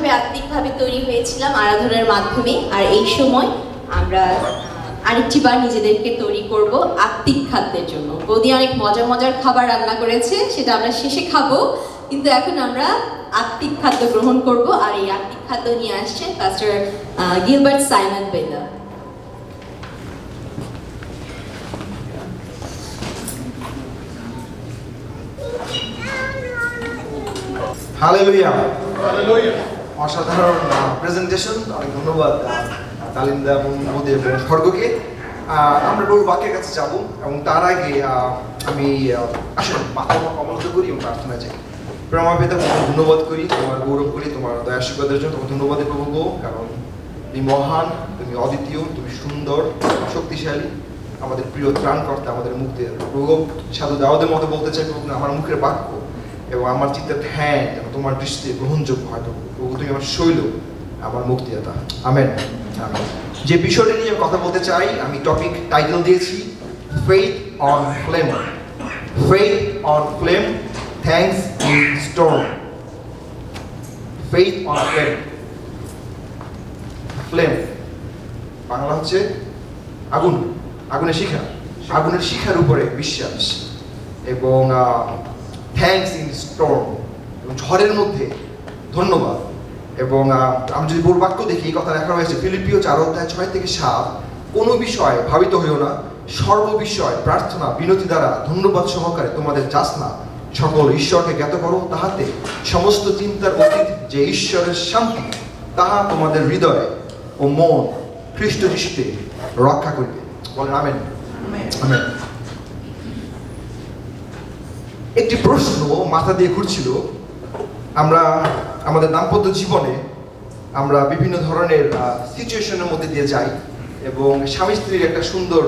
সামাজিকভাবে আত্মিকভাবে তৈরি হয়েছিলাম আরাধনার মাধ্যমে, আর এই সময় আমরা আরেকটি বার নিজেদেরকে তৈরি করব আত্মিক খাদ্যের জন্য। বৌদি অনেক মজার মজার খাবার রান্না করেছে, সেটা আমরা শেষে খাবো, কিন্তু এখন আমরা আত্মিক খাদ্য গ্রহণ করব। আর এই আত্মিক খাদ্য নিয়ে আসছেন পাস্টর গিলবার্ট সাইমন বেদা। হালেলুয়া, অসাধারণ প্রেজেন্টেশন। অনেক ধন্যবাদ তালিমদা এবং মোদি এবং খড়গকে। আমরা প্রভুর বাক্যের কাছে যাব, এবং তার আগে আমি আসলে মাথা অবনত করি এবং প্রার্থনা চাই। প্রেমা পিতা, ধন্যবাদ করি, তোমার গৌরব করি তোমার দয়া আশীর্বাদের জন্য। তোমার ধন্যবাদ প্রভু গো, কারণ তুমি মহান, তুমি অদ্বিতীয়, তুমি সুন্দর, শক্তিশালী, আমাদের প্রিয় ত্রাণকর্তা, আমাদের মুক্তির প্রভু। সাধু দাউদের মতো বলতে চাই প্রভু, আমার মুখের বাক্য এবং আমার চিন্তার ধ্যান যেন তোমার দৃষ্টিতে গ্রহণযোগ্য হয় প্রভু। তুমি আমার শৈল, আমার মুক্তিদাতা। আমেন। যে বিষয়টা নিয়ে কথা বলতে চাই, আমি টপিক টাইটেল দিয়েছি faith on flame. Faith on flame, thanks in store. Faith on flame. Flame Bangla হচ্ছে আগুন, আগুনের শিখা, আগুনের শিখার উপরে বিশ্বাস, এবং থ্যাঙ্কস ইন স্টর্ম, এবং ঝড়ের মধ্যে ধন্যবাদ। এবং আমি যদি বোর বাক্য দেখি, এই কথা লেখা হয়েছে ফিলিপিও 4:6-7, কোনো বিষয় ভাবিত হইও না, সর্ববিষয় প্রার্থনা বিনতি দ্বারা ধন্যবাদ সহকারে তোমাদের যাচনা সকল ঈশ্বরকে জ্ঞাত করো, তাহাতে সমস্ত চিন্তার অতীত যে ঈশ্বরের শান্তি তাহা তোমাদের হৃদয় ও মন খ্রিস্ট যিশুতে রক্ষা করিবে। বলেন আমেন। আমেন। একটি প্রশ্ন মাথা দিয়ে ঘুরছিল, আমরা আমাদের দাম্পত্য জীবনে আমরা বিভিন্ন ধরনের সিচুয়েশনের মধ্যে দিয়ে যাই, এবং স্বামী স্ত্রীর একটা সুন্দর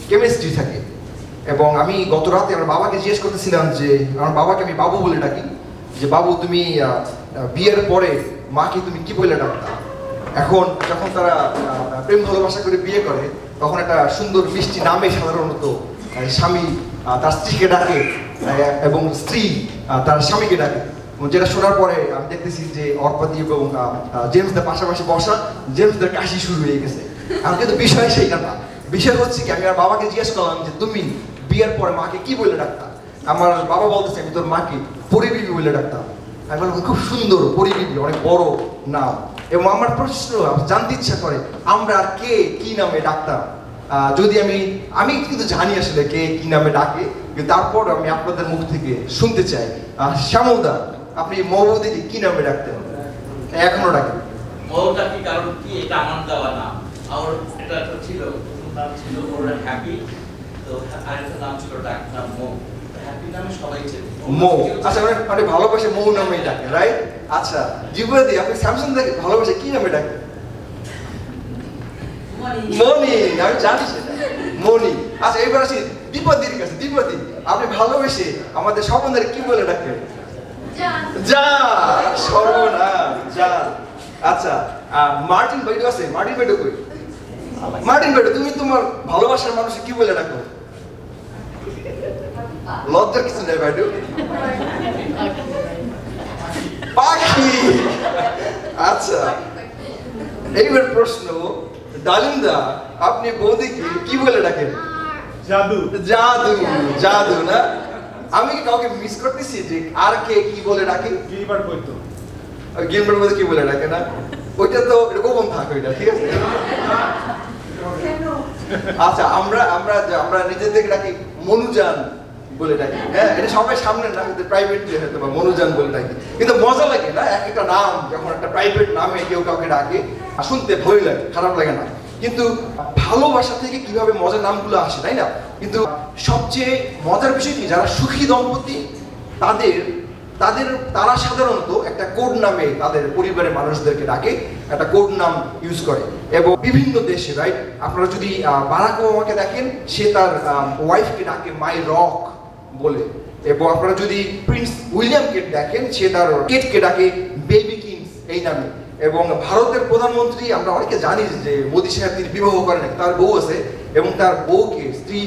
কেমিস্ট্রি থাকে। এবং আমি গত রাতে আমার বাবাকে জিজ্ঞেস করতেছিলাম যে, আমার বাবাকে আমি বাবু বলে ডাকি, যে বাবু তুমি বিয়ের পরে মাকে তুমি কি বলে ডাকতা? এখন যখন তারা প্রেম ভালোবাসা করে বিয়ে করে, তখন একটা সুন্দর মিষ্টি নামে সাধারণত স্বামী তার স্ত্রীকে ডাকে এবং স্ত্রী তার স্বামীকে ডাকে। যেটা শোনার পরে আমি দেখতেছি যে অর্পাদি এবং জেমসদের পাশাপাশি বসা, জেমসদের কাশি শুরু হয়ে গেছে। আমি কিন্তু বিষয় সেইটা না, বিষয় হচ্ছে কি, আমি আমার বাবাকে জিজ্ঞেস করলাম যে তুমি বিয়ের পরে মাকে কি বলে ডাকতাম? আমার বাবা বলতেছে আমি তোর মাকে পরিবিবি বলে ডাকতাম। আমি বললাম খুব সুন্দর, পরিবিবি অনেক বড় নাম। এবং আমার প্রশ্ন জানতে ইচ্ছা করে, আমরা আর কে কি নামে ডাকতাম? যদি আমি কিন্তু জানি আসলে কে কি নামে ডাকে, কিন্তু তারপর আমি আপনাদের মুখ থেকে শুনতে চাই। শ্যামলদা, আপনি মৌবৌদিকে কি নামে ডাকতেন? এখনো ডাকেন? মৌটা কি, কারণ কি এটা আমার দেওয়া নাম। আমার এটা ছিল, নাম ছিল ওর হ্যাপি, তো আরেকটা নাম ছিল ডাকনাম মৌ। হ্যাপি নামে সবাই চেনে মৌ। আচ্ছা, মানে ভালোবাসে মৌ নামেই ডাকে, রাইট? আচ্ছা, জীবনে দিয়ে আপনি স্যামসাং দেখে ভালোবাসে কি নামে ডাকেন? মনি। আমি জানি সেটা, মনি। আচ্ছা, এবার আসি দীপদির কাছে। দীপদি, আপনি ভালোবেসে আমাদের স্বপনদের কি বলে ডাকেন? যা। সর্বনাশ, যা। আচ্ছা, মার্টিন বাইডু আছে? মার্টিন বাইডু কই? মার্টিন বাইডু, তুমি তোমার ভালোবাসার মানুষকে কি বলে ডাকো? লজ্জার কিছু নেই বাইডু। পাখি। আচ্ছা, এইবার প্রশ্ন, ডালিমদা, আপনি বৌদিকে কি বলে ডাকেন? জাদু। জাদু। জাদু না? আমি কি কাউকে মিস করতেছি যে আর কে কি বলে ডাকে? গিলবার্ট বলতো। গিলবার্ট বলতে কি বলে ডাকে না? ওইটা তো গোপন থাকে, ওইটা ঠিক আছে। আচ্ছা, আমরা নিজেদেরকে ডাকি মনুজান বলে ডাকি। হ্যাঁ, এটা সবাই সামনে না, কিন্তু প্রাইভেটলি হয়তো বা মনুজান বলে ডাকি। কিন্তু মজা লাগে না একটা নাম যখন একটা প্রাইভেট নামে কেউ কাউকে ডাকে, শুনতে ভালোই লাগে, খারাপ লাগে না। কিন্তু ভালোবাসা থেকে কিভাবে মজার নামগুলো আসে, তাই না? কিন্তু সবচেয়ে মজার বিষয় কি, যারা সুখী দম্পতি তারা সাধারণত একটা কোড নামে তাদের পরিবারের মানুষদেরকে ডাকে, একটা কোড নাম ইউজ করে। এবং বিভিন্ন দেশে, রাইট, আপনারা যদি বারাক ওবামাকে দেখেন, সে তার ওয়াইফকে ডাকে মাই রক বলে। এবং আপনারা যদি প্রিন্স উইলিয়ামকে দেখেন, সে তার কেটকে ডাকে বেবি কিংস এই নামে। এবং ভারতের প্রধানমন্ত্রী আমরা অনেকে জানি যে মোদী সাহেব, তিনি বিবাহ করেন, তার বউ আছে, এবং তার বউকে স্ত্রী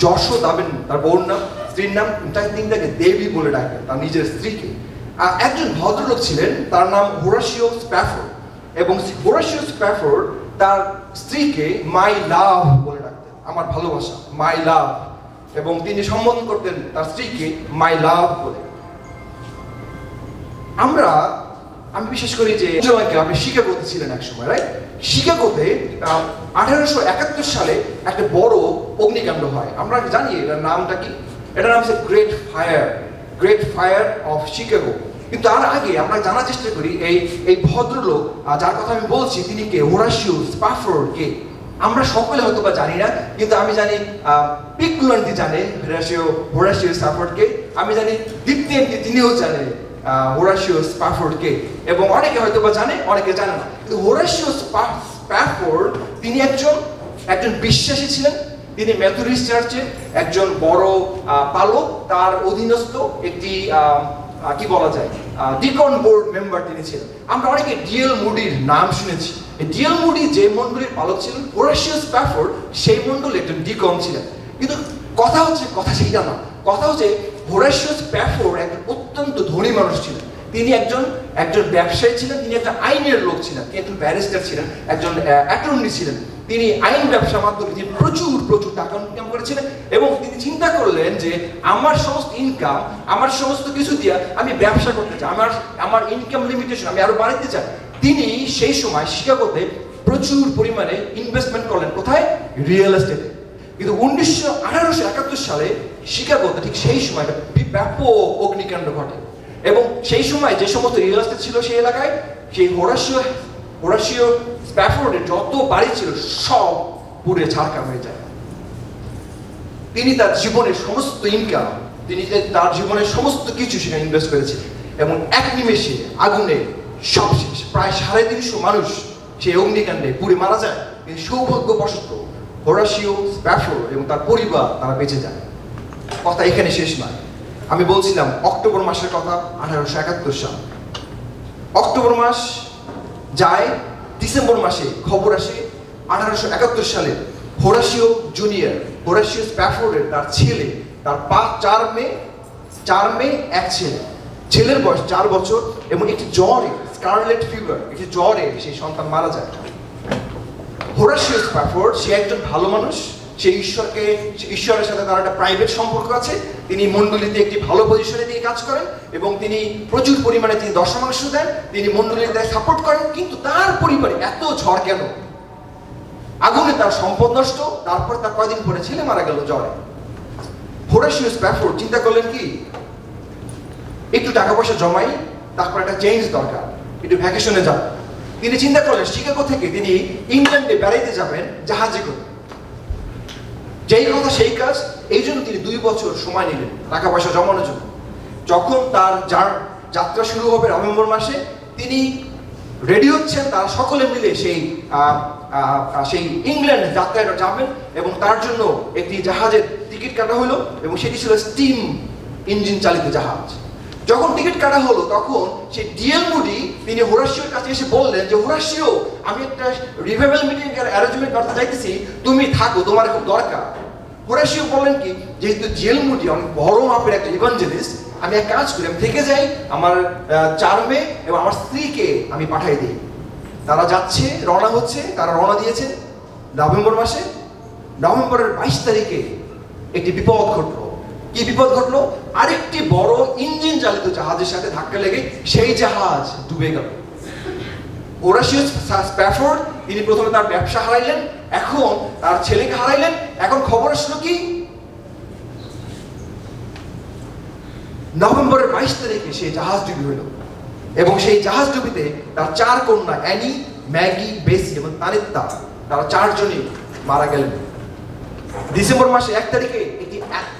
যশোদাবেন তার বউর নাম, স্ত্রীর নাম, তিনি তাকে দেবী বলে ডাকেন তার নিজের স্ত্রীকে। একজন ভদ্রলোক ছিলেন, তার নাম হোরাসিও স্প্যাফোর্ড, এবং হোরাসিও স্প্যাফোর্ড তার স্ত্রীকে মাই লাভ বলে ডাকতেন, আমার ভালোবাসা, মাই লাভ, এবং তিনি সম্বোধন করতেন তার স্ত্রীকে মাই লাভ বলে। আমি বিশেষ করি যে আপনি শিকাগোতে ছিলেন এক সময়, রাইট? শিকাগোতে 1871 সালে একটা বড় অগ্নিকাণ্ড হয়। আমরা জানি এটার নামটা কি, এটার নাম হচ্ছে গ্রেট ফায়ার অফ শিকাগো। কিন্তু তার আগে আমরা জানার চেষ্টা করি এই ভদ্রলোক যার কথা আমি বলছি তিনি কে, হোরাসিও স্প্যাফোর্ড কে। আমরা সকলে হয়তো বা জানি না, কিন্তু আমি জানি পিকুলান্টি জানে হোরাসিও স্প্যাফোর্ড কে, আমি জানি দীপ্তেন্টি তিনিও জানে হোরাসিও স্প্যাফোর্ড কে, এবং অনেকে হয়তো বা জানে, অনেকে জানে না। কিন্তু হোরাসিও স্প্যাফোর্ড তিনি একজন বিশ্বাসী ছিলেন। তিনি মেথডিস্ট চার্চে একজন বড় পালক, তার অধীনস্থ একটি কি বলা যায় ডিকন বোর্ড মেম্বার তিনি ছিলেন। আমরা অনেকে ডিএল মুডির নাম শুনেছি। ডিএল মুডি যে মণ্ডলীর পালক ছিলেন, হোরাসিও স্প্যাফোর্ড সেই মণ্ডলী একজন ডিকন ছিলেন। কিন্তু কথা সেইটা না, কথা হচ্ছে হোরাসিও স্প্যাফোর্ড একজন অত্যন্ত ধনী মানুষ ছিলেন। তিনি একজন ব্যবসায়ী ছিলেন, তিনি একটা আইনের লোক ছিলেন, তিনি একজন ব্যারিস্টার ছিলেন, একজন অ্যাটর্নি ছিলেন। তিনি আইন ব্যবসার মাধ্যমে তিনি প্রচুর টাকা ইনকাম করেছিলেন, এবং তিনি চিন্তা করলেন যে আমার সমস্ত ইনকাম, আমার সমস্ত কিছু দিয়ে আমি ব্যবসা করতে চাই, আমার ইনকাম লিমিটেশন আমি আরো বাড়াতে চাই। তিনি সেই সময় শিকাগোতে প্রচুর পরিমাণে ইনভেস্টমেন্ট করলেন। কোথায়? রিয়েল এস্টেটে। কিন্তু 1871 সালে শিকাগোতে ঠিক সেই সময় ব্যাপক অগ্নিকাণ্ড ঘটে, এবং সেই সময় যে সমস্ত রিয়েল এস্টেট ছিল সেই এলাকায়, সেই হোরাসিও স্প্যাফোর্ডের যত বাড়ি ছিল সব পুড়ে ছারখার হয়ে যায়। তিনি তার জীবনের সমস্ত ইনকাম, তার জীবনের সমস্ত কিছু সেখানে ইনভেস্ট করেছে, এবং এক নিমেষে আগুনে সব শেষ। প্রায় 350 মানুষ সেই অগ্নিকাণ্ডে পুড়ে মারা যায়। কিন্তু সৌভাগ্যবশত হোরাসিও স্প্যাফোর্ড এবং তার পরিবার তারা বেঁচে যায়। কথা এখানে শেষ নয়। আমি বলছিলাম অক্টোবর মাসের কথা, 1871 সাল। অক্টোবর মাস যায়, ডিসেম্বর মাসে খবর আসে 1871 সালে হোরাসিও স্প্যাফোর্ডের তার ছেলে, তার 4 মেয়ে এক ছেলে, ছেলের বয়স 4 বছর, এবং একটি জ্বরে, স্কারলেট ফিভার, একটি জ্বরে সেই সন্তান মারা যায়। হোরাসিও স্প্যাফোর্ড সে একজন ভালো মানুষ, সে ঈশ্বরের সাথে তার একটা প্রাইভেট সম্পর্ক আছে। তিনি মণ্ডলীতে একটি ভালো পজিশনে দিয়ে কাজ করেন, এবং তিনি প্রচুর পরিমাণে তিনি দশমাংশ দেন, তিনি মণ্ডলীতে সাপোর্ট করেন। কিন্তু তার পরিবারে এত ঝড় কেন? আগুনে তার সম্পদ নষ্ট, তারপর তার কয়দিন পরে ছেলে মারা গেল জ্বরে। হোরাসিও স্প্যাফোর্ড চিন্তা করলেন কি, একটু টাকা পয়সা জমাই, তারপর একটা চেঞ্জ দরকার, একটু ভ্যাকেশনে যাব। তিনি চিন্তা করলেন শিকাগো থেকে তিনি ইংল্যান্ডে বেড়াইতে যাবেন জাহাজে করে। যেই কথা সেই কাজ, এই জন্য তিনি 2 বছর সময় নিলেন টাকা পয়সা জমানোর জন্য। যখন তার যাত্রা শুরু হবে নভেম্বর মাসে, তিনি রেডি হচ্ছেন, তারা সকলে মিলে সেই ইংল্যান্ড যাত্রায় যাবেন, এবং তার জন্য একটি জাহাজের টিকিট কাটা হলো, এবং সেটি ছিল স্টিম ইঞ্জিন চালিত জাহাজ। যখন টিকিট কাটা হলো, তখন সেই ডিএল মুডি তিনি হোরাসিওর কাছে এসে বললেন যে, হোরাসিও, আমি একটা রিভাইভাল মিটিং এর অ্যারেঞ্জমেন্ট করতে চাইতেছি, তুমি থাকো, তোমার খুব দরকার। হোরাসিও বললেন কি, যেহেতু ডিএল মুডি অনেক বড় মাপের একটা ইভাঞ্জেলিস্ট, আমি এক কাজ করি, আমি থেকে যাই, আমার 4 মেয়ে এবং আমার স্ত্রীকে আমি পাঠাই দিই। তারা যাচ্ছে, রওনা হচ্ছে, তারা রওনা দিয়েছেন নভেম্বর মাসে। নভেম্বরের 22 তারিখে একটি বিপদ ঘটলো। কি বিপদ ঘটলো? আরেকটি বড় ইঞ্জিন চালিত জাহাজের সাথে ধাক্কা লেগে সেই জাহাজ ডুবে গেল। হোরাসিও স্প্যাফোর্ড তিনি প্রথমে তার ব্যবসা হারাইলেন, এখন তার ছেলেকে হারাইলেন। এখন খবর আসলো কি, নভেম্বরের 22 তারিখে সেই জাহাজ ডুবি হইল, এবং সেই জাহাজ ডুবিতে তার 4 কন্যা অ্যানি, ম্যাগি, বেসি এবং তানিত্তা, তারা 4 জনই মারা গেলেন। ডিসেম্বর মাসে 1 তারিখে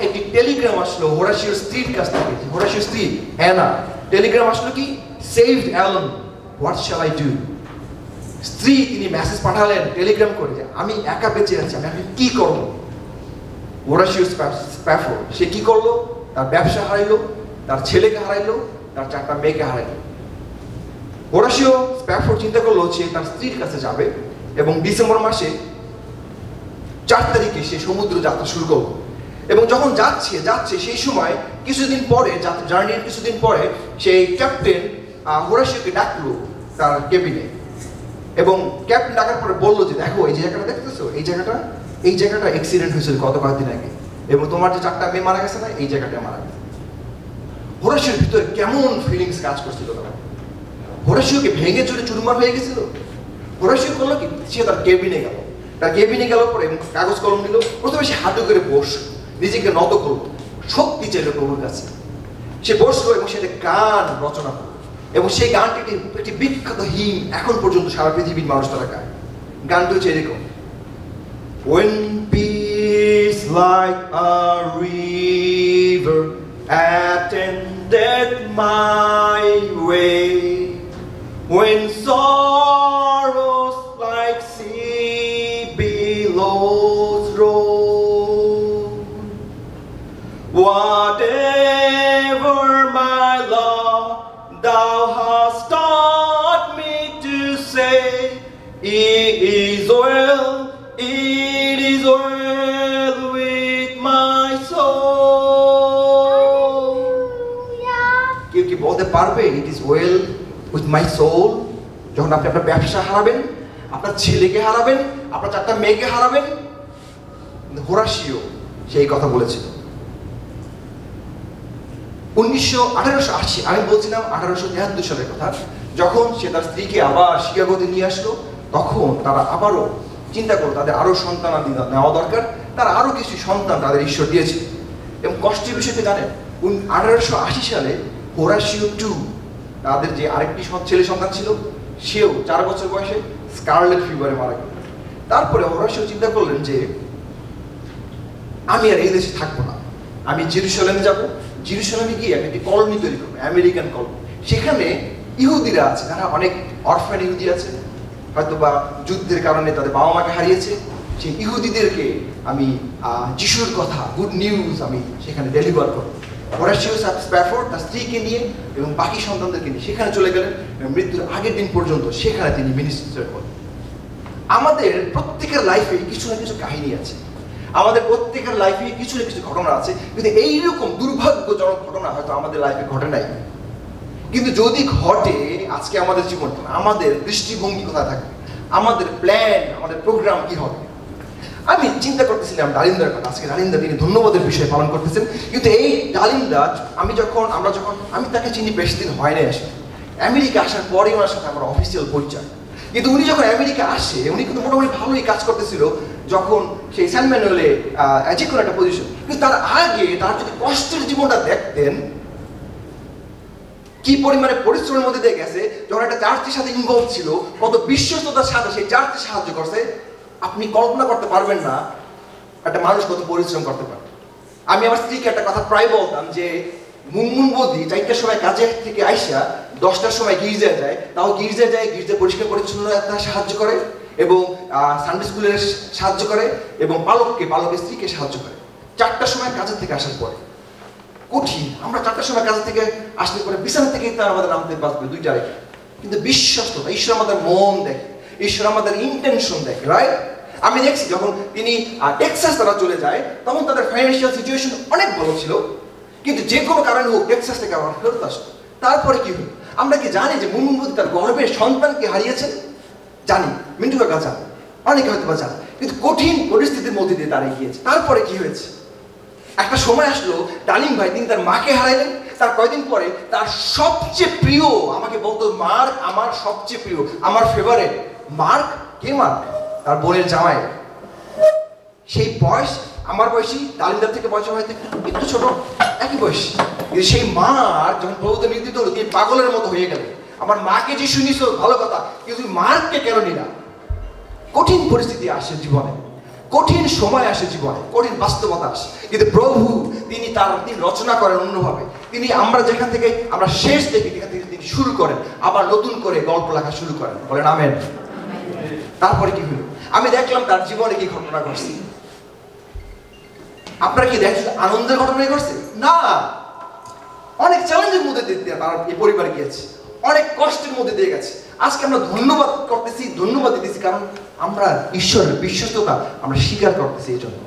একটি টেলিগ্রাম আসলো হোরাসিওর স্ত্রীর কাছ থেকে। হোরাসিওর স্ত্রী অ্যানা, টেলিগ্রাম আসলো কি, saved Alan, what shall I do. স্ত্রী তিনি মেসেজ পাঠালেন টেলিগ্রাম করে যে, আমি একা বেঁচে আছি, আমি এখন কি করব? হোরাসিও স্প্যাফোর্ড সে কি করলো? তার ব্যবসা হারাইলো, তার ছেলেকে হারাইলো, তার 4টা মেয়েকে হারাইলো। হোরাসিও স্প্যাফোর্ড চিন্তা করলো সে তার স্ত্রীর কাছে যাবে, এবং ডিসেম্বর মাসে 4 তারিখে সে সমুদ্র যাত্রা শুরু করলো। এবং যখন যাচ্ছে সেই সময় কিছুদিন পরে, জার্নির কিছুদিন পরে সেই ক্যাপ্টেন হোরাশিওকে ডাকলো তার কেবিনে, এবং ক্যাপ্টেন ডাকার পরে বললো যে দেখো এই জায়গাটা দেখতেছো, এই জায়গাটা অ্যাক্সিডেন্ট হয়েছিল গত কয়েকদিন আগে, এবং তোমার যে 4টা মেয়ে মারা গেছে না, এই জায়গাটায় মারা গেছে। হোরাশিওর ভিতরে কেমন ফিলিংস কাজ করছিল তখন? হোরাশিওকে ভেঙে চুরে চুরমার হয়ে গেছিল। হোরাশিও করলো কি, সে তার কেবিনে গেল, পরে কাগজ কলম নিল, প্রথমে সে হাঁটু করে বসলো, নিজেকে নত করলো, শক্তি চাইল প্রভুর কাছে। সে বসলো এবং সে একটা গান রচনা করলো, এবং সেই গানটি একটি বিখ্যাত হিম, এখন পর্যন্ত সারা পৃথিবীর মানুষ তারা গায়। গানটি হচ্ছে এরকম: When peace like a river attended my way, when sorrows like sea billows roll, whatever my Lord thou hast taught me to say, it is well with my soul. কেউ কি বলতে পারবে it is well with my soul? যখন আপনি আপনার ব্যবসা হারাবেন, আপনার ছেলেকে হারাবেন, আপনার 4টা মেয়েকে হারাবেন, হোরাশিও সেই কথা বলেছিল। 1880, আমি বলছিলাম 1873 সালের কথা, যখন সে তার স্ত্রীকে আবার শিকাগোতে নিয়ে আসলো, তখন তারা আবারও চিন্তা করলো তাদের আরো সন্তানাদি নেওয়া দরকার, তারা আরো কিছু সন্তান তাদের ঈশ্বর দিয়েছে। এবং কষ্টের বিষয়টা জানেন, 1880 সালে হোরাশিও 2, তাদের যে আরেকটি ছেলে সন্তান ছিল, সেও 4 বছর বয়সে স্কারলেট ফিভারে মারা গেল। তারপরে হোরাশিও চিন্তা করলেন যে আমি আর এই দেশে থাকবো না, আমি জেরুসালেমে যাব, জেরুসালেমে গিয়ে আমি একটি কলোনি তৈরি করবো, আমেরিকান কলোনি। সেখানে ইহুদিরা আছে, তারা অনেক অরফান ইহুদি আছে, হয়তো বা যুদ্ধের কারণে তাদের বাবা মাকে হারিয়েছে, সেই ইহুদিদেরকে আমি যিশুর কথা, গুড নিউজ আমি সেখানে ডেলিভার করবো। হোরাশিও স্প্যাফোর্ড তার স্ত্রীকে নিয়ে এবং বাকি সন্তানদেরকে নিয়ে সেখানে চলে গেলেন, এবং মৃত্যুর আগের দিন পর্যন্ত সেখানে তিনি মিনিস্টার করেন। আমাদের প্রত্যেকের লাইফে কিছু না কিছু কাহিনী আছে, আমাদের প্রত্যেকের লাইফে কিছু না কিছু ঘটনা আছে, কিন্তু এইরকম দুর্ভাগ্যজনক ঘটনা হয়তো আমাদের লাইফে ঘটে নাই। কিন্তু যদি ঘটে, আজকে আমাদের জীবন, আমাদের দৃষ্টিভঙ্গি কোথায় থাকবে, আমাদের প্ল্যান, আমাদের প্রোগ্রাম কি হবে? আমি চিন্তা করতেছিলাম ডালিমদার কথা। আজকে ডালিমদা তিনি ধন্যবাদের বিষয় পালন করতেছেন, কিন্তু এই ডালিমদা আমি তাকে চিনি বেশি দিন হয় নাই, আসলে আমেরিকা আসার পরে ওনার সাথে আমার অফিসিয়াল পরিচয়। কিন্তু উনি যখন আমেরিকা আসে, উনি কিন্তু মোটামুটি ভালোই কাজ করতেছিল, যখন সেই স্যান ম্যানুয়েলে যে কোনো একটা পজিশন। কিন্তু তার আগে তার যদি কষ্টের জীবনটা দেখতেন, কি পরিমাণে পরিশ্রমের মধ্যে দিয়ে গেছে, যখন একটা চার্চের সাথে ইনভলভ ছিল, কত বিশ্বস্ততার সাথে সেই চার্চে সাহায্য করছে, আপনি কল্পনা করতে পারবেন না একটা মানুষ কত পরিশ্রম করতে পারে। আমি আমার স্ত্রীকে একটা কথা প্রায় বলতাম যে মুনমুন বৌদি 4টার সময় কাজে থেকে আইসা 10টার সময় গির্জায় যায়, তাও গির্জা পরিষ্কার পরিচ্ছন্নতা সাহায্য করে, এবং সানডে স্কুলের সাহায্য করে, এবং পালকের স্ত্রীকে সাহায্য করে 4টার সময় কাজের থেকে আসার পরে। কঠিন, আমরা 4টার সময় কাজের থেকে আসলে পরে বিছানা থেকেই তার আমাদের নামতে বাঁচবে 2টা রেখে। কিন্তু বিশ্বস্ততা, ঈশ্বর আমাদের মন দেখে, ঈশ্বর আমাদের ইন্টেনশন দেখে, রাইট? আমি দেখছি যখন তিনি টেক্সাস তারা চলে যায়, তখন তাদের ফাইন্যান্সিয়াল সিচুয়েশন অনেক ভালো ছিল, কিন্তু যে কোনো কারণে হোক টেক্সাস থেকে আবার ফেরত আসতো। তারপরে কি হলো? আমরা কি জানি যে মুনমুন বৌদি তার গর্ভের সন্তানকে হারিয়েছেন? জানি, মিন্টু কাকা জানে, অনেকে হয়তো বা জানে, কিন্তু কঠিন পরিস্থিতির মধ্যে দিয়ে দাঁড়িয়ে গিয়েছে। তারপরে কি হয়েছে? একটা সময় আসলো, ডালিম ভাই তিনি তার মাকে হারাইলেন। তার কয়েকদিন পরে তার সবচেয়ে প্রিয়, আমাকে বলতো মার্ক আমার সবচেয়ে প্রিয়, আমার ফেভারিট। মার্ক কে? মার্ক তার বোনের জামাই। সেই বয়স আমার বয়সী, ডালিমদার থেকে বয়স হয়তো একটু ছোট, একই বয়স। কিন্তু সেই মার্ক যখন প্রভুতে নির্দিত হলো, তিনি পাগলের মতো হয়ে গেলেন। আমার মাকে যে শুনিস ভালো কথা, কিন্তু মার্ককে কেন নিলা? কঠিন পরিস্থিতি আসে জীবনে, কঠিন সময় আসে জীবনে, কঠিন বাস্তবতা আসে, কিন্তু প্রভু তিনি রচনা করেন অন্যভাবে। তিনি আমরা যেখান থেকে আমরা শেষ দেখি, সেখান থেকে তিনি শুরু করেন, আবার নতুন করে গল্প লেখা শুরু করেন। বলেন আমেন। তারপরে কি হলো? আমি দেখলাম তার জীবনে কি ঘটনা ঘটছে। আপনারা কি দেখছেন আনন্দের ঘটনাই ঘটছে? না, অনেক চ্যালেঞ্জের মধ্যে দিয়ে তার এই পরিবার গিয়েছে, অনেক কষ্টের মধ্যে দিয়ে গেছে। আজকে আমরা ধন্যবাদ দিতেছি, কারণ আমরা ঈশ্বরের বিশ্বস্ততা আমরা স্বীকার করতেছি। এই জন্য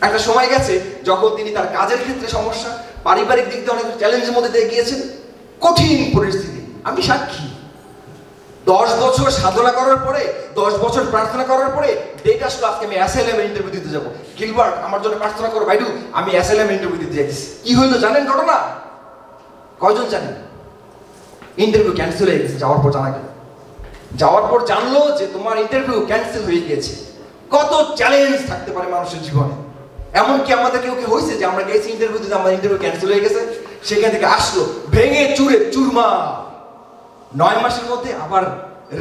একটা সময় গেছে যখন তিনি তার কাজের ক্ষেত্রে সমস্যা, পারিবারিক দিক দিয়ে অনেক চ্যালেঞ্জের মধ্যে দিয়ে গিয়েছেন, কঠিন পরিস্থিতি। আমি সাক্ষী, 10 বছর সাধনা করার পরে, 10 বছর প্রার্থনা করার পরে ডেট আসলো, আজকে আমি অ্যাসাইলাম ইন্টারভিউ দিতে যাবো। গিলবার্ট, আমার জন্য প্রার্থনা করো ভাইডু, আমি অ্যাসাইলাম ইন্টারভিউ দিতে যাচ্ছি। কি হইলো জানেন ঘটনা? কয়জন জানেন? ইন্টারভিউ ক্যান্সেল হয়ে গেছে। যাওয়ার পর জানা গেল, যাওয়ার পর জানলো যে তোমার ইন্টারভিউ ক্যান্সেল হয়ে গিয়েছে। কত চ্যালেঞ্জ থাকতে পারে মানুষের জীবনে। এমনকি আমাদের কেউ কেউ হয়েছে যে আমরা গেছি ইন্টারভিউ দিতে, আমার ইন্টারভিউ ক্যান্সেল হয়ে গেছে, সেখান থেকে আসলো ভেঙে চুরে চুরমা, 9 মাসের মধ্যে আবার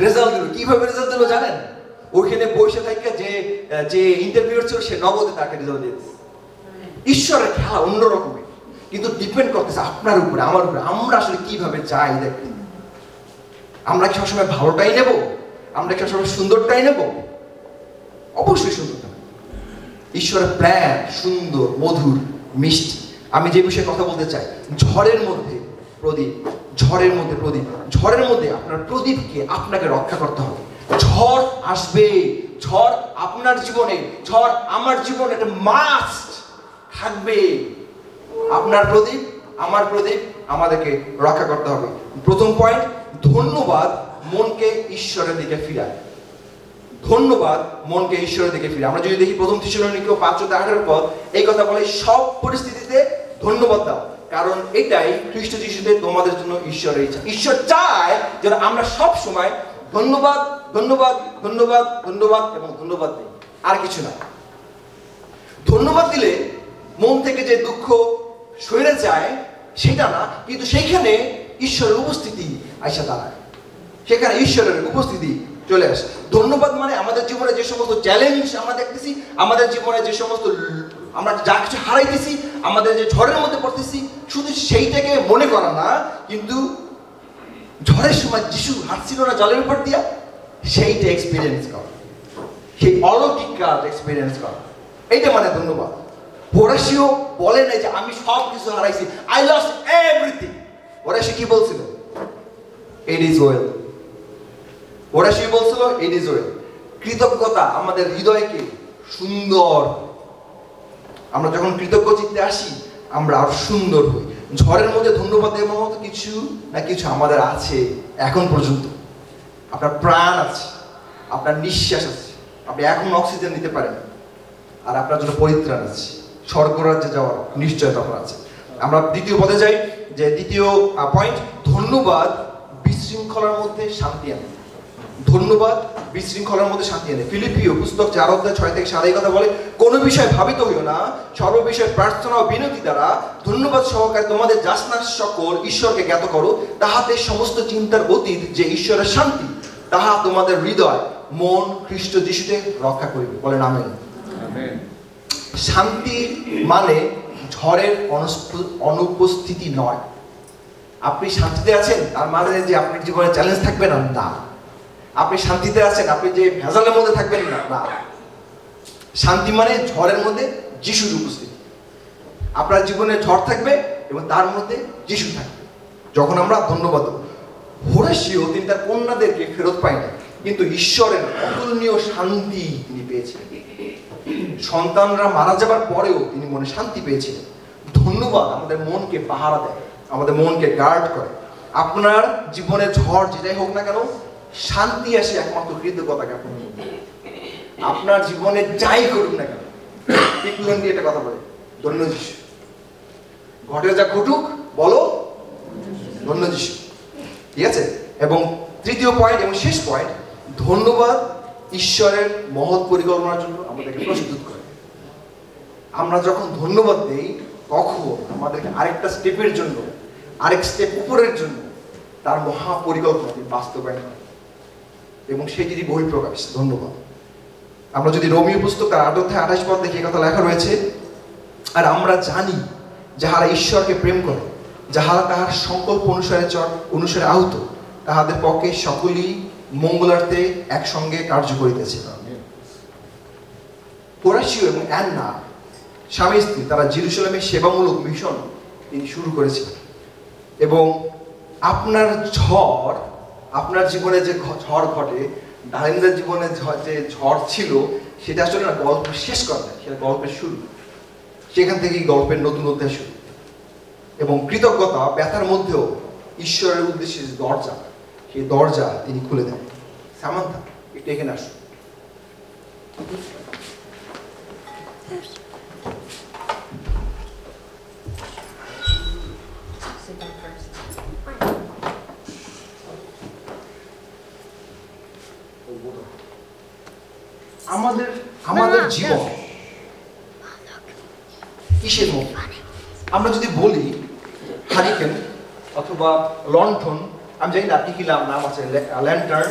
রেজাল্ট দিল। কিভাবে রেজাল্ট দিল জানেন? ওইখানে বসে থাকে যে ইন্টারভিউ ছিল, সে নগদে তাকে রেজাল্ট দিয়েছে। ঈশ্বরের খেলা অন্যরকমের, কিন্তু ডিপেন্ড করতেছে আপনার উপরে, আমার উপরে। আমরা আসলে কিভাবে যাই দেখেন, আমরা কি সবসময় ভালোটাই নেব? আমরা কি সবসময় সুন্দরটাই নেব? অবশ্যই সুন্দরটা। ঈশ্বরের প্ল্যান সুন্দর, মধুর, মিষ্টি। আমি যে বিষয়ে কথা বলতে চাই, ঝড়ের মধ্যে প্রদীপ, ঝড়ের মধ্যে প্রদীপ, ঝড়ের মধ্যে আপনার প্রদীপকে আপনাকে রক্ষা করতে হবে। ঝড় আসবে, ঝড় আপনার জীবনে, ঝড় আমার জীবনে, এটা মাস্ট থাকবে। আপনার প্রদীপ, আমার প্রদীপ, আমাদেরকে রক্ষা করতে হবে। প্রথম পয়েন্ট, ধন্যবাদ মনকে ঈশ্বরের দিকে ফিরায়। ধন্যবাদ মনকে ঈশ্বরের দিকে ফিরে। আমরা যদি দেখি প্রথম থিসসলনিকীয় 5:18 পদ, এই কথা বলে সব পরিস্থিতিতে ধন্যবাদ দাও, কারণ এটাই খ্রিস্ট যিশুতে তোমাদের জন্য ঈশ্বরের ইচ্ছা। ঈশ্বর চায় যেন আমরা সব সময় ধন্যবাদ, ধন্যবাদ, ধন্যবাদ, ধন্যবাদ এবং ধন্যবাদ দিই, আর কিছু না। ধন্যবাদ দিলে মন থেকে যে দুঃখ সরে যায় সেটা না, কিন্তু সেইখানে ঈশ্বরের উপস্থিতি আইসা দাঁড়ায়, সেখানে ঈশ্বরের উপস্থিতি চলে আসে। ধন্যবাদ মানে আমাদের জীবনে যে সমস্ত চ্যালেঞ্জ আমরা দেখতেছি, আমাদের জীবনে যে সমস্ত আমরা যা কিছু হারাইতেছি, আমাদের যে ঝড়ের মধ্যে পড়তেছি, শুধু সেইটাকে মনে করা না, কিন্তু ঝড়ের সময় যিশু হাঁটছিল না জলের উপর দিয়া, সেইটা এক্সপিরিয়েন্স করা, সেই অলৌকিক কাজ এক্সপিরিয়েন্স করা, এইটা মানে ধন্যবাদ। হোরাসিও বলে নাই যে আমি সব কিছু হারাইছি, আই লস্ট এভরিথিং। হোরাসিও কি বলছিল? It is well. হোরাসিও বলছিল ইট ইজ ওয়েল। কৃতজ্ঞতা আমাদের হৃদয়কে সুন্দর, আমরা যখন কৃতজ্ঞ চিত্তে আসি আমরা আর সুন্দর হই। ঝড়ের মধ্যে ধন্যবাদ দেওয়ার মতো কিছু না কিছু আমাদের আছে এখন পর্যন্ত। আপনার প্রাণ আছে, আপনার নিঃশ্বাস আছে, আপনি এখন অক্সিজেন নিতে পারেন, আর আপনার জন্য পরিত্রাণ আছে, স্বর্গরাজ্যে যাওয়ার নিশ্চয়তা তখন আছে। আমরা দ্বিতীয় পদে যাই, যে দ্বিতীয় পয়েন্ট, ধন্যবাদ বিশৃঙ্খলার মধ্যে শান্তি আনে। ধন্যবাদ বিশৃঙ্খলার মধ্যে শান্তি আনে। ফিলিপিও পুস্তক 4:6-7 এই কথা বলে, কোনো বিষয় ভাবিত হইও না, সর্ব বিষয় প্রার্থনা ও বিনতি দ্বারা ধন্যবাদ সহকারে তোমাদের যাচনার সকল ঈশ্বরকে জ্ঞাত করো, তাহাতে সমস্ত চিন্তার অতীত যে ঈশ্বরের শান্তি, তাহা তোমাদের হৃদয় মন খ্রিস্ট যিশুতে রক্ষা করিবে। বলেন আমেন। শান্তি মানে ঝড়ের অনুপস্থিতি নয়। আপনি শান্তিতে আছেন তার মানে যে আপনার জীবনে চ্যালেঞ্জ থাকবে না, না। আপনি শান্তিতে আছেন, আপনি যে ভেজালের মধ্যে থাকবেন না, না। শান্তি মানে ঝড়ের মধ্যে যিশুর উপস্থিতি। আপনার জীবনে ঝড় থাকবে এবং তার মধ্যে যিশু থাকবে যখন আমরা ধন্যবাদ দেব। হোরাসিও তিনি তার কন্যাদেরকে ফেরত পায় না, কিন্তু ঈশ্বরের অতুলনীয় শান্তি তিনি পেয়েছিলেন। সন্তানরা মারা যাবার পরেও তিনি মনে শান্তি পেয়েছিলেন। ধন্যবাদ আমাদের মনকে পাহারা দেয়, আমাদের মনকে গার্ড করে। আপনার জীবনে ঝড় যেটাই হোক না কেন, শান্তি আসে একমাত্র কৃতজ্ঞতাকে আপনি। আপনার জীবনে যাই করুক না কেন, পিকুলন দিয়ে একটা কথা বলে, ধন্য যিশু। ঘটে যা ঘটুক বলো ধন্য যিশু, ঠিক আছে? এবং তৃতীয় পয়েন্ট এবং শেষ পয়েন্ট, ধন্যবাদ ঈশ্বরের মহৎ পরিকল্পনার জন্য আমাদেরকে প্রস্তুত করে। আমরা যখন ধন্যবাদ দেই তখন আমাদেরকে আরেকটা স্টেপের জন্য, আরেক স্টেপ উপরের জন্য তার মহা পরিকল্পনাটি বাস্তবায়ন করে, এবং সেটিরই বহিঃপ্রকাশ ধন্যবাদ। আমরা যদি রোমীয় পুস্তক 8-28 পদ দেখি, কথা লেখা রয়েছে, আর আমরা জানি যাহারা ঈশ্বরকে প্রেম করে, যাহারা তাহার সংকল্প অনুসারে আহত, তাহাদের পক্ষে সকলেই মঙ্গলার্থে একসঙ্গে কার্য করিতেছে। হোরাসিও এবং অ্যান্না স্বামী স্ত্রী, তারা জেরুজালেমের সেবামূলক মিশন তিনি শুরু করেছিলেন। এবং আপনার ঝড়, আপনার জীবনে যে ঝড় ঘটে, ডালিমদের জীবনে যে ঝড় ছিল, সেটা আসলে না গল্প শেষ করে না, সেটা গল্পের শুরু। সেখান থেকেই গল্পের নতুন অধ্যায় শুরু। এবং কৃতজ্ঞতা ব্যথার মধ্যেও ঈশ্বরের উদ্দেশ্যে যে দরজা, সেই দরজা তিনি খুলে দেন। সামান্থা, একটু এখানে আসুন। আমাদের আমাদের জীবন কিসের মধ্যে? আমরা যদি বলি হারিকেন অথবা লণ্ঠন, আমি জানি না কি কি নাম আছে, ল্যান্টার্ন,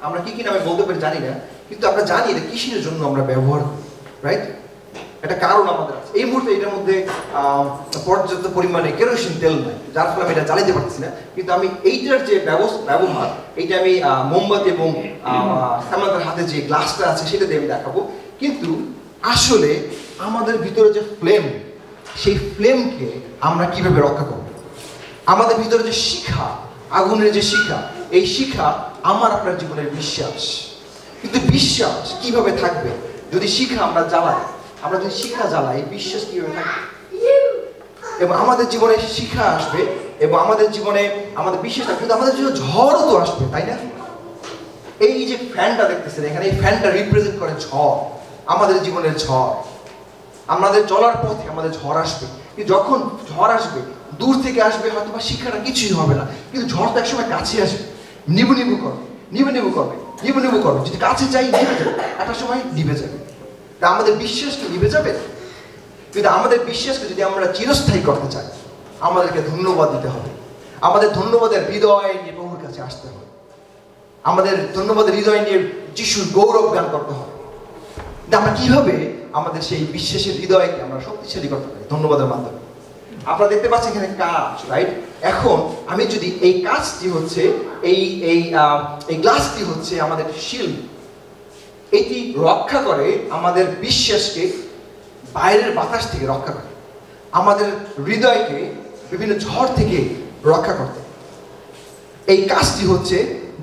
আমরা কি কি নামে বলতে পারি জানি না, কিন্তু আমরা জানি এটা কিসের জন্য আমরা ব্যবহার করি, রাইট? একটা কারণ আমাদের আছে। এই মুহূর্তে এটার মধ্যে পর্যাপ্ত পরিমাণে কেরোসিন তেল নাই, যার ফলে আমি এটা জ্বালাতে পারছি না, কিন্তু আমি এইটার যে ব্যবহার, এইটা আমি মোমবাতি এবং সামান্তার হাতে যে গ্লাসটা আছে সেটা দিয়ে আমি দেখাবো। কিন্তু আসলে আমাদের ভিতরে যে ফ্লেম, সেই ফ্লেমকে আমরা কিভাবে রক্ষা করব? আমাদের ভিতরে যে শিখা, আগুনের যে শিখা, এই শিখা আমার আপনার জীবনের বিশ্বাস। কিন্তু বিশ্বাস কিভাবে থাকবে যদি শিখা আমরা জ্বালাই? আমরা যদি শিখা জ্বালাই, বিশ্বাস কিভাবে থাকবে? এবং আমাদের জীবনে শিখা আসবে এবং আমাদের জীবনে আমাদের বিশ্বাস থাকবে, কিন্তু আমাদের জীবনে ঝড়ও তো আসবে, তাই না? এই যে ফ্যানটা দেখতেছেন এখানে, এই ফ্যানটা রিপ্রেজেন্ট করে ঝড়, আমাদের জীবনের ঝড়। আমাদের চলার পথে আমাদের ঝড় আসবে, কিন্তু যখন ঝড় আসবে দূর থেকে আসবে, হয়তো বা শিক্ষাটা কিছুই হবে না, কিন্তু ঝড় তো একসময় কাছে আসবে, নিবু নিবু করবে, নিবু নিবু করবে, নিবু নিবু করবে। যদি কাছে যাই নিভে যাবে, একটা সময় নিভে যাবে। তা আমাদের বিশ্বাস কি নিভে যাবে? কিন্তু আমাদের বিশ্বাসকে যদি আমরা চিরস্থায়ী করতে চাই, আমাদেরকে ধন্যবাদ দিতে হবে। আমাদের ধন্যবাদের হৃদয় নিয়ে প্রভুর কাছে আসতে হবে। আমাদের ধন্যবাদের হৃদয় নিয়ে যিশুর গৌরব গান করতে হবে। আমরা কিভাবে আমাদের সেই বিশ্বাসের হৃদয়কে আমরা শক্তিশালী করতে পারি? ধন্যবাদের মাধ্যমে। আপনারা দেখতে পাচ্ছেন এখানে কাঁচ, রাইট? এখন আমি যদি এই কাঁচটি হচ্ছে এই গ্লাসটি হচ্ছে আমাদের শিল্ড, এটি রক্ষা করে আমাদের বিশ্বাসকে বাইরের বাতাস থেকে রক্ষা করে, আমাদের হৃদয়কে বিভিন্ন ঝড় থেকে রক্ষা করতে। এই কাজটি হচ্ছে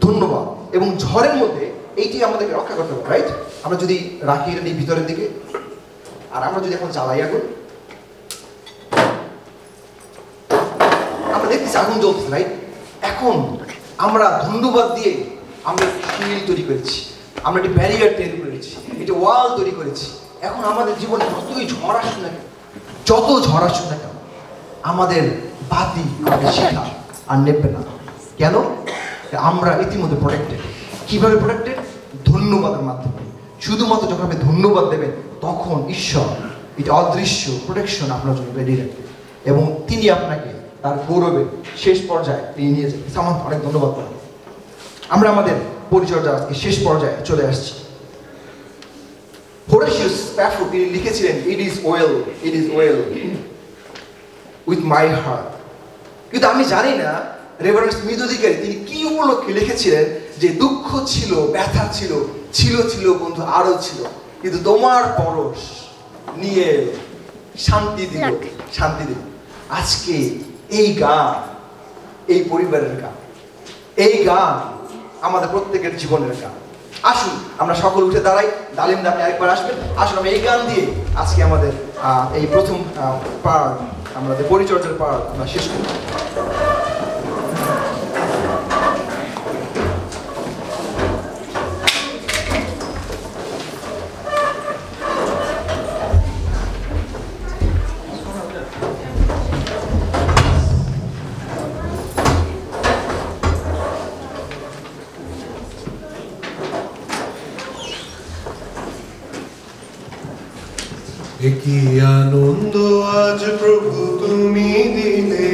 ধন্যবাদ, এবং ঝড়ের মধ্যে এইটি আমাদেরকে রক্ষা করতে হবে, রাইট? আমরা যদি রাখি এটা নিই ভিতরের দিকে, আর আমরা যদি এখন জ্বালাই আগুন, আমরা দেখতেছি আগুন জ্বলছে, রাইট? এখন আমরা ধন্যবাদ দিয়ে আমরা শিল তৈরি করেছি, আমরা একটি ব্যারিয়ার তৈরি করেছি, একটি ওয়াল তৈরি করেছি। এখন আমাদের জীবনে যতই ঝড় আসুক না কেন, যত ঝড় আসুক না কেন, আমাদের বাতি, আমাদের শিখা আর নেবে না। কেন? আমরা ইতিমধ্যে প্রোটেক্টেড। কিভাবে প্রোটেক্টেড? ধন্যবাদের মাধ্যমে। শুধুমাত্র যখন আপনি ধন্যবাদ দেবেন, তখন ঈশ্বর এটা অদৃশ্য প্রোটেকশন আপনার জন্য রেডি রাখবে, এবং তিনি আপনাকে তার গৌরবের শেষ পর্যায়ে তিনি নিয়ে যাবেন। সামান্ত অনেক ধন্যবাদ। আমরা আমাদের পরিচর্যা আজকে শেষ পর্যায়ে চলে আসছি। হোরেশিয়াস স্প্যাফোর্ড তিনি লিখেছিলেন, it is well with my heart. কিন্তু আমি জানি না রেভারেন্ড স্মিথ অধিকারী তিনি কি উপলক্ষে লিখেছিলেন যে দুঃখ ছিল, ব্যথা ছিল, ছিল বন্ধু আরো ছিল, কিন্তু তোমার পরশ নিয়ে শান্তি দিল। আজকে এই গান এই পরিবারের গান, এই গান আমাদের প্রত্যেকের জীবনের গান। আসুন আমরা সকল উঠে দাঁড়াই। ডালিম দা আপনি আরেকবার আসবেন। আসুন আমরা এই গান দিয়ে আজকে আমাদের এই প্রথম পার্ট, আমাদের পরিচর্যার পার্ট আমরা শেষ করি। কি আনন্দ আজ প্রভু তুমি দিলে,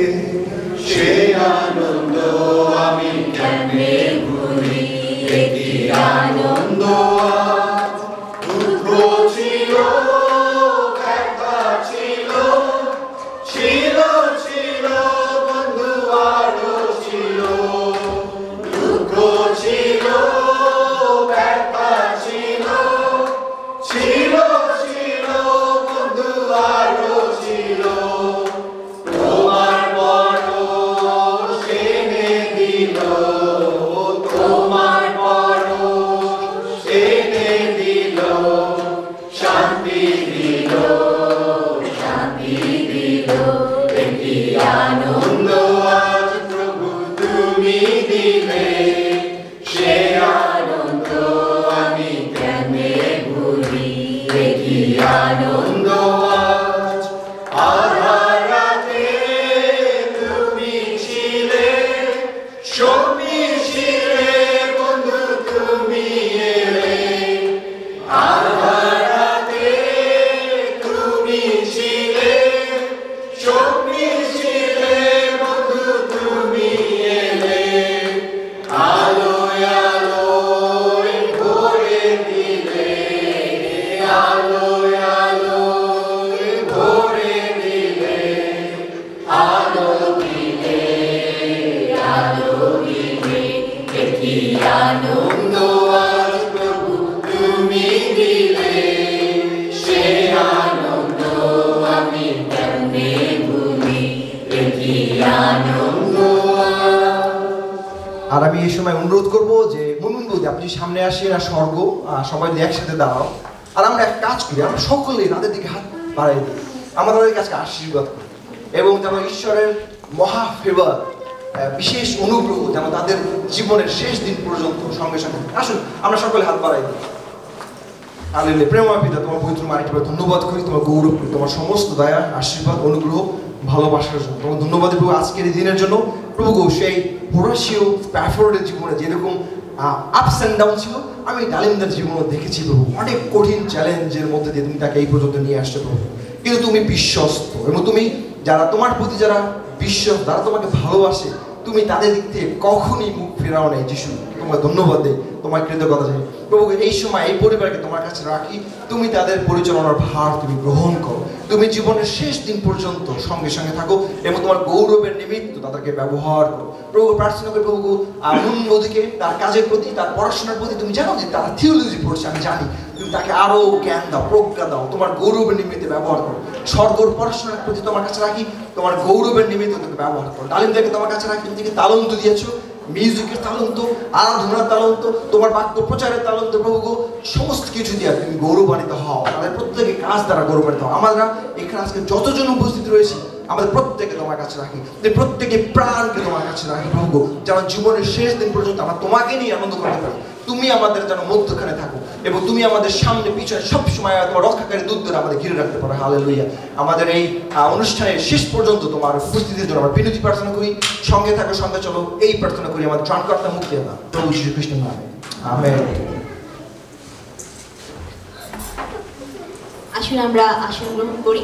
সে আনন্দ আমি কেমনে ভুলি। কি আনন্দ আজ, দুঃখ ছিল, ব্যথা ছিল, ছিল বন্ধু আরো ছিল, দুঃখ ছিল, ব্যথা ছিল, ছিল আরো ছিল, তোমার পরশ এনে দিল, তোমার পরশ আনন্দ আজ প্রভু তুমি দিলে, সে আনন্দ আমি কেমনে ভুলি, এ কি আনন্দ। আর আমি এই সময় অনুরোধ করব যে মুনমুন বৌদি আপনি সামনে আসেন, আর স্বর্গ সবাই মিলে একসাথে দাঁড়াও। আর আমরা এক কাজ করি, আমরা সকলেই তাদের দিকে হাত বাড়াই দিই, আমরা তাদের কাছে আশীর্বাদ করি, এবং যেন ঈশ্বরের মহা ফেভার, বিশেষ অনুগ্রহ যেন তাদের জীবনের শেষ দিন পর্যন্ত সঙ্গে সঙ্গে। আসুন আমরা সকলে হাত বাড়াই দিই। হালেলুয়া। প্রেমময় পিতা, তোমার পবিত্র আরেকবার ধন্যবাদ করি, তোমার গৌরব করি, তোমার সমস্ত দয়া, আশীর্বাদ, অনুগ্রহ, ভালোবাসার জন্য তোমার ধন্যবাদ প্রভু। আজকের এই দিনের জন্য প্রভু গো, সেই হোরাসিও স্প্যাফোর্ডের জীবনে যেরকম আপস অ্যান্ড ডাউন ছিল, আমি ডালিমদার জীবনে দেখেছি প্রভু, অনেক কঠিন চ্যালেঞ্জের মধ্যে দিয়ে তুমি তাকে এই পর্যন্ত নিয়ে আসছো প্রভু। কিন্তু তুমি বিশ্বস্ত, এবং তুমি যারা তোমার প্রতি যারা বিশ্বাস, যারা তোমাকে ভালোবাসে, তুমি তাদের দিক থেকে কখনই মুখ ফেরাও নেই যিশু। তোমাকে ধন্যবাদ দেয়, তোমার কৃতজ্ঞতা চাই প্রভু। এই সময় এই পরিবারকে তোমার কাছে রাখি, তুমি তাদের পরিচালনার ভার তুমি গ্রহণ করো, তুমি জীবনের শেষ দিন পর্যন্ত সঙ্গে সঙ্গে থাকো, এবং তোমার গৌরবের নিমিত্ত তাদেরকে ব্যবহার করো প্রভু। প্রার্থনা করি প্রভু মুন মোদিকে তার কাজের প্রতি, তার পড়াশোনার প্রতি, তুমি জানো যে তারা থিওলজি পড়ছে, আমি জানি, তুমি তাকে আরো জ্ঞান দাও, প্রজ্ঞা দাও, তোমার গৌরবের নিমিত্তে ব্যবহার করো। স্বর্গর পড়াশোনার প্রতি তোমার কাছে রাখি, তোমার গৌরবের নিমিত্ত তাকে ব্যবহার করো। ডালিমদাকে তোমার কাছে রাখি, তুমি তালন্ত দিয়েছো, মিউজিকের তালন্ত, আরাধনার তালন্ত, তোমার বাক্য প্রচারের তালন্ত প্রভু গো, সমস্ত কিছু দিয়ে তুমি গৌরবান্বিত হও, তাদের প্রত্যেকে কাজ দ্বারা গৌরবান্বিত হও। আমরা এখানে আজকে যতজন উপস্থিত রয়েছি, আমাদের প্রত্যেকে তোমার কাছে রাখি, যে প্রত্যেকে প্রাণকে তোমার কাছে রাখি প্রভু গো, যেন জীবনের শেষ দিন পর্যন্ত আমরা তোমাকে নিয়ে আনন্দ করতে পারি। তুমি আমাদের যেন মধ্যখানে থাকো, এবং তুমি আমাদের সামনে পিছনে সবসময় তোমার রক্ষাকারী দূত ধরে আমাদের ঘিরে রাখতে পারো। হালেলুয়া। আমাদের এই অনুষ্ঠানের শেষ পর্যন্ত তোমার উপস্থিতির জন্য আমরা বিনতি প্রার্থনা করি, সঙ্গে থাকো, সঙ্গে চলো, এই প্রার্থনা করি আমাদের ত্রাণকর্তা মুক্তি দাতা প্রভু যীশু খ্রিস্টের নামে, আমেন। আসুন আমরা আসন গ্রহণ করি।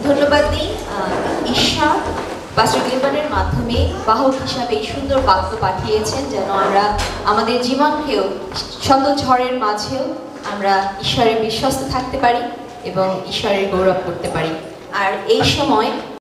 ধন্যবাদ দিই ঈশ্বর পাস্টর গিলবার্টের মাধ্যমে বাহক হিসাবে এই সুন্দর বাক্য পাঠিয়েছেন, যেন আমরা আমাদের জীবনকেও শত ঝড়ের মাঝেও আমরা ঈশ্বরের বিশ্বস্ত থাকতে পারি এবং ঈশ্বরের গৌরব করতে পারি। আর এই সময়